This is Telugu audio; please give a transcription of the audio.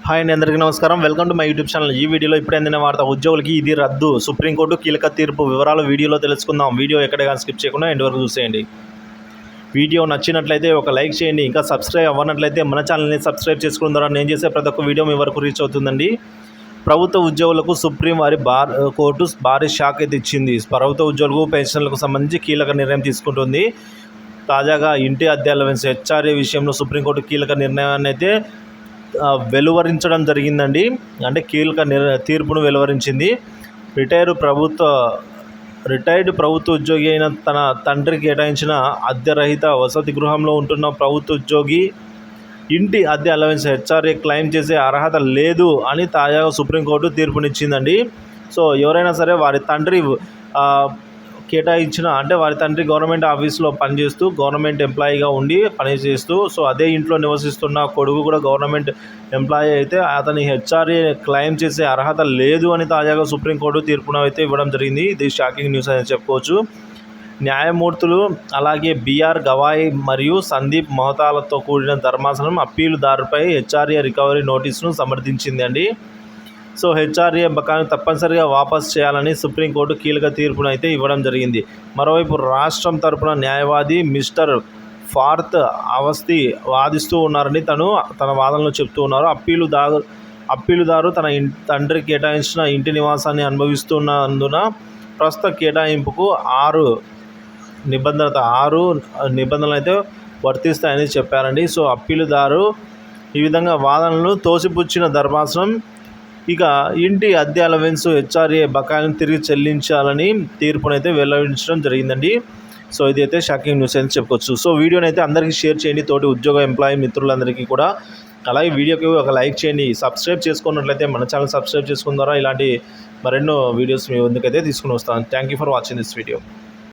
హాయ్ అండి, అందరికీ నమస్కారం. Welcome to my YouTube channel. ఈ వీడియోలో ఇప్పుడు అందిన వార్త, ఉద్యోగులకి ఇది రద్దు, సుప్రీంకోర్టు కీలక తీర్పు వివరాలు వీడియోలో తెలుసుకుందాం. వీడియో ఎక్కడ కానీ స్కిప్ చేయకుండా ఎండ్ వరకు చూసేయండి. వీడియో నచ్చినట్లయితే ఒక లైక్ చేయండి. ఇంకా సబ్స్క్రైబ్ అవ్వనట్లయితే మన ఛానల్ని సబ్స్క్రైబ్ చేసుకున్న ద్వారా నేను చేసే ప్రతి ఒక్క వీడియో మీ వరకు రీచ్ అవుతుందండి. ప్రభుత్వ ఉద్యోగులకు సుప్రీం వారి కోర్టు భారీ షాక్ అయితే ఇచ్చింది. ప్రభుత్వ ఉద్యోగులకు పెన్షన్లకు సంబంధించి కీలక నిర్ణయం తీసుకుంటుంది. తాజాగా ఇంటి అద్దె అలవెన్స్ హెచ్ఆర్ఏ విషయంలో సుప్రీంకోర్టు కీలక నిర్ణయాన్ని అయితే వెలువరించడం జరిగిందండి. అంటే కీలక తీర్పును వెలువరించింది. రిటైర్డ్ ప్రభుత్వ ఉద్యోగి అయిన తన తండ్రికి కేటాయించిన అద్దెరహిత వసతి గృహంలో ఉంటున్న ప్రభుత్వ ఉద్యోగి ఇంటి అద్దె అలవెన్స్ హెచ్ఆర్ఏ క్లెయిమ్ చేసే అర్హత లేదు అని తాజాగా సుప్రీంకోర్టు తీర్పునిచ్చిందండి. సో ఎవరైనా సరే వారి తండ్రి కేటాయించిన, అంటే వారి తండ్రి గవర్నమెంట్ ఆఫీస్లో పనిచేస్తూ గవర్నమెంట్ ఎంప్లాయీగా ఉండి పనిచేస్తూ, సో అదే ఇంట్లో నివసిస్తున్న కొడుకు కూడా గవర్నమెంట్ ఎంప్లాయీ అయితే అతని హెచ్ఆర్ఏ క్లెయిమ్ చేసే అర్హత లేదు అని తాజాగా సుప్రీంకోర్టు తీర్పును అయితే ఇవ్వడం జరిగింది. ఇది షాకింగ్ న్యూస్ అని చెప్పుకోవచ్చు. న్యాయమూర్తులు అలాగే బిఆర్ గవాయ్ మరియు సందీప్ మొహతాలతో కూడిన ధర్మాసనం అప్పీలుదారుపై హెచ్ఆర్ఏ రికవరీ నోటీసును సమర్థించింది. సో హెచ్ఆర్ఏ బకాయిను తప్పనిసరిగా వాపసు చేయాలని సుప్రీంకోర్టు కీలక తీర్పును అయితే ఇవ్వడం జరిగింది. మరోవైపు రాష్ట్రం తరపున న్యాయవాది మిస్టర్ ఫార్త్ అవస్థి వాదిస్తూ ఉన్నారని తన వాదనలో చెప్తూ ఉన్నారు. అప్పీలుదారు తన తండ్రి కేటాయించిన ఇంటి నివాసాన్ని అనుభవిస్తున్నందున ప్రస్తుత కేటాయింపుకు 6 నిబంధనలు అయితే వర్తిస్తాయని చెప్పారండి. సో అప్పీలుదారు ఈ విధంగా వాదనలను తోసిపుచ్చిన ధర్మాసనం ఇక ఇంటి అద్దె అలవెన్స్ హెచ్ఆర్ఏ బకాయిలను తిరిగి చెల్లించాలని తీర్పునైతే వెల్లడించడం జరిగిందండి. సో ఇదైతే షాకింగ్ న్యూస్ అని చెప్పుకోవచ్చు. సో వీడియోని అయితే అందరికీ షేర్ చేయండి, తోటి ఉద్యోగ ఎంప్లాయీ మిత్రులందరికీ కూడా. అలాగే వీడియోకి ఒక లైక్ చేయండి. సబ్స్క్రైబ్ చేసుకున్నట్లయితే మన ఛానల్ సబ్స్క్రైబ్ చేసుకున్న ద్వారా ఇలాంటి మరెన్నో వీడియోస్ మీ ముందుకైతే తీసుకుని వస్తాను. Thank you for watching this video.